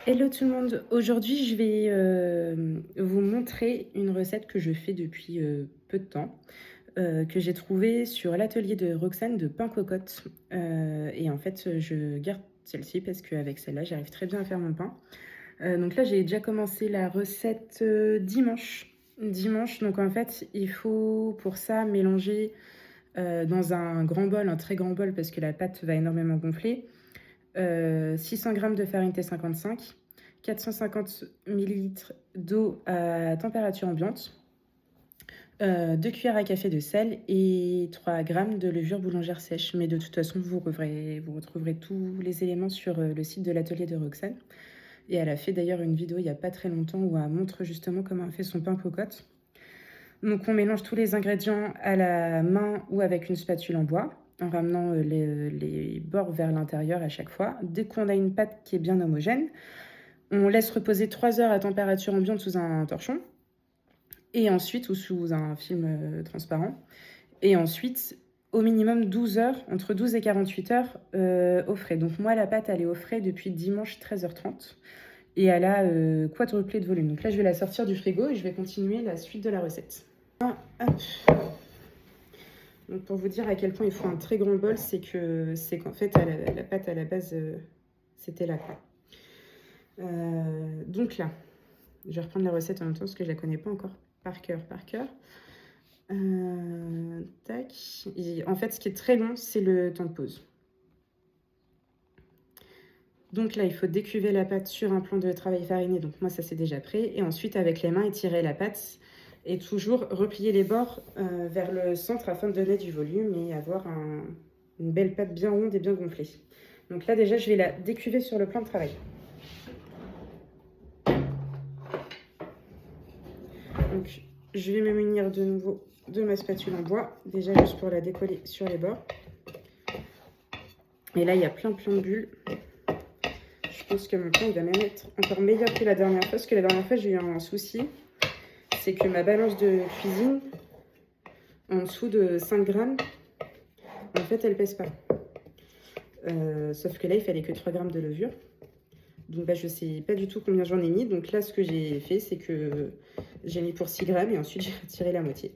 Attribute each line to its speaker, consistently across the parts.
Speaker 1: Hello tout le monde, aujourd'hui je vais vous montrer une recette que je fais depuis peu de temps, que j'ai trouvée sur l'atelier de Roxane de pain cocotte. Et en fait je garde celle-ci parce qu'avec celle-là j'arrive très bien à faire mon pain. Donc là j'ai déjà commencé la recette dimanche. Dimanche, donc en fait il faut pour ça mélanger dans un grand bol, un très grand bol parce que la pâte va énormément gonfler. 600 g de farine T55, 450 ml d'eau à température ambiante, 2 cuillères à café de sel et 3 g de levure boulangère sèche. Mais de toute façon, vous retrouverez tous les éléments sur le site de l'atelier de Roxane. Et elle a fait d'ailleurs une vidéo il n'y a pas très longtemps où elle montre justement comment elle fait son pain cocotte. Donc on mélange tous les ingrédients à la main ou avec une spatule en bois, en ramenant les bords vers l'intérieur à chaque fois. Dès qu'on a une pâte qui est bien homogène, on laisse reposer 3 heures à température ambiante sous un torchon, et ensuite, ou sous un film transparent. Et ensuite, au minimum 12 heures, entre 12 et 48 heures au frais. Donc moi, la pâte, elle est au frais depuis dimanche 13h30. Et elle a quadruplé de volume. Donc là, je vais la sortir du frigo et je vais continuer la suite de la recette. Hop. Donc pour vous dire à quel point il faut un très grand bol, c'est qu'en fait la pâte à la base c'était là quoi. Donc là, je vais reprendre la recette en même temps parce que je la connais pas encore par cœur. Tac. Et en fait, ce qui est très long, c'est le temps de pause. Donc là, il faut décuver la pâte sur un plan de travail fariné. Donc moi, ça c'est déjà prêt. Et ensuite, avec les mains, étirer la pâte et toujours replier les bords vers le centre afin de donner du volume et avoir une belle pâte bien ronde et bien gonflée. Donc là, déjà, je vais la décuver sur le plan de travail. Donc, je vais me munir de nouveau de ma spatule en bois, déjà juste pour la décoller sur les bords. Et là, il y a plein de bulles. Je pense que mon pain, il va même être encore meilleur que la dernière fois, parce que la dernière fois, j'ai eu un souci. C'est que ma balance de cuisine, en dessous de 5 grammes, en fait, elle pèse pas. Sauf que là, il fallait que 3 grammes de levure. Donc, bah, je sais pas du tout combien j'en ai mis. Donc là, ce que j'ai fait, c'est que j'ai mis pour 6 grammes et ensuite, j'ai retiré la moitié.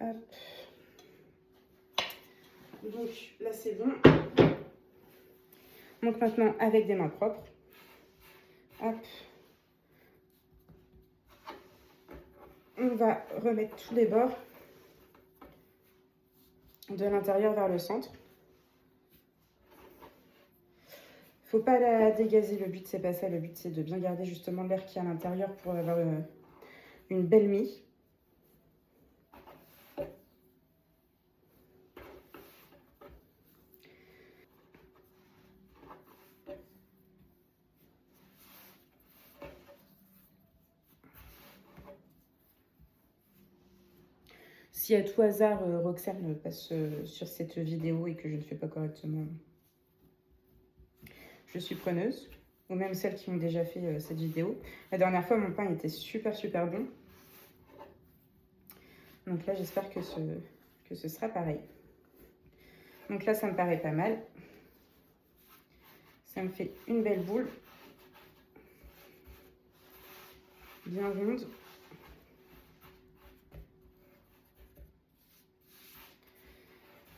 Speaker 1: Hop. Donc là, c'est bon. Donc maintenant, avec des mains propres, hop, on va remettre tous les bords de l'intérieur vers le centre. Faut pas la dégazer, le but c'est pas ça, le but c'est de bien garder justement l'air qui est à l'intérieur pour avoir une belle mie. Si à tout hasard Roxane passe sur cette vidéo et que je ne fais pas correctement, je suis preneuse, ou même celles qui ont déjà fait cette vidéo. La dernière fois, mon pain était super bon. Donc là, j'espère que ce sera pareil. Donc là, ça me paraît pas mal. Ça me fait une belle boule. Bien ronde.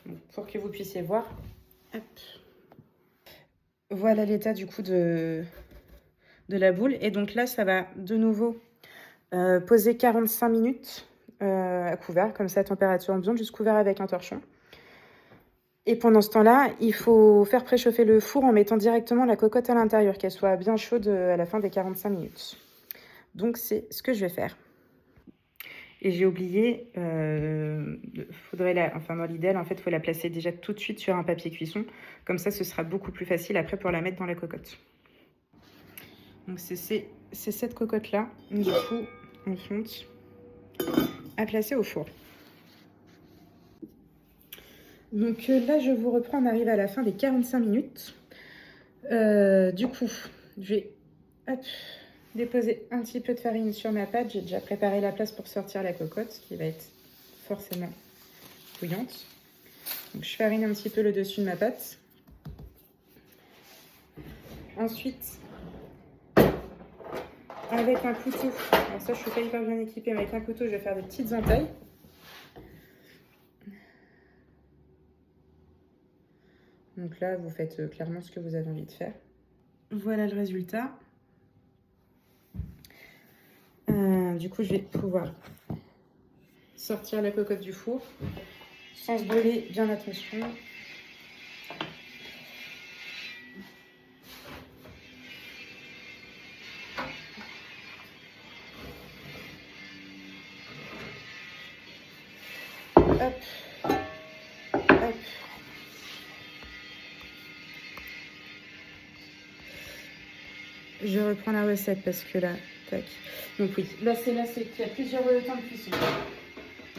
Speaker 1: Donc, pour que vous puissiez voir. Hop. Voilà l'état du coup de la boule. Et donc là, ça va de nouveau poser 45 minutes à couvert, comme ça, à température ambiante, juste couvert avec un torchon. Et pendant ce temps-là, il faut faire préchauffer le four en mettant directement la cocotte à l'intérieur, qu'elle soit bien chaude à la fin des 45 minutes. Donc c'est ce que je vais faire. Et j'ai oublié, enfin dans l'idéal, en fait, il faut la placer déjà tout de suite sur un papier cuisson. Comme ça, ce sera beaucoup plus facile après pour la mettre dans la cocotte. Donc c'est cette cocotte-là, du coup, en fonte, à placer au four. Donc là, je vous reprends, on arrive à la fin des 45 minutes. Du coup, je vais déposer un petit peu de farine sur ma pâte. J'ai déjà préparé la place pour sortir la cocotte, qui va être forcément bouillante. Donc, je farine un petit peu le dessus de ma pâte. Ensuite, avec un couteau, alors ça je suis pas hyper bien équipée, mais avec un couteau je vais faire des petites entailles. Donc là vous faites clairement ce que vous avez envie de faire. Voilà le résultat. Du coup je vais pouvoir sortir la cocotte du four sans se brûler, bien attention. Hop, hop. Je reprends la recette parce que là, tac. Donc oui, là c'est qu'il y a plusieurs temps de cuisson.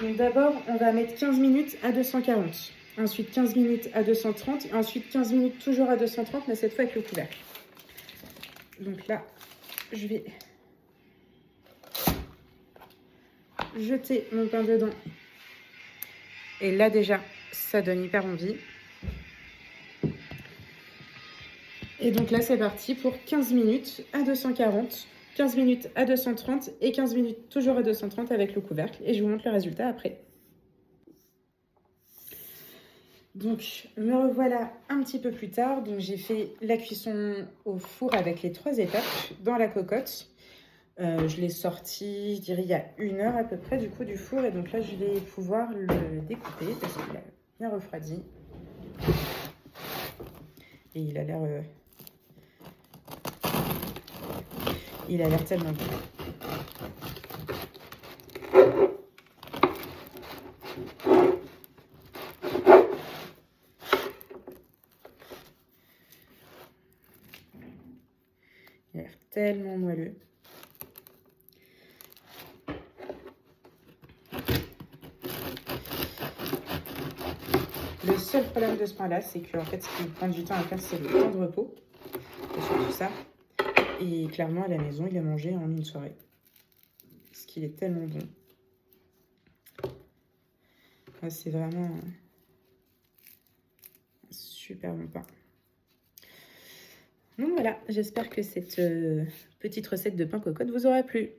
Speaker 1: Donc d'abord, on va mettre 15 minutes à 240. Ensuite 15 minutes à 230. Et ensuite 15 minutes toujours à 230, mais cette fois avec le couvercle. Donc là, je vais jeter mon pain dedans. Et là déjà, ça donne hyper envie. Et donc là, c'est parti pour 15 minutes à 240, 15 minutes à 230 et 15 minutes toujours à 230 avec le couvercle. Et je vous montre le résultat après. Donc, me revoilà un petit peu plus tard. Donc, j'ai fait la cuisson au four avec les 3 étapes dans la cocotte. Je l'ai sorti, je dirais, il y a 1 heure à peu près du coup du four. Et donc là, je vais pouvoir le découper parce qu'il a bien refroidi. Et il a l'air tellement bon. Il a l'air tellement moelleux. Le seul problème de ce pain-là, c'est qu'en fait, ce qui prend du temps à faire, c'est le temps de repos. Et surtout ça. Et clairement, à la maison, il a mangé en 1 soirée. Parce qu'il est tellement bon. C'est vraiment un super bon pain. Donc voilà, j'espère que cette petite recette de pain cocotte vous aura plu.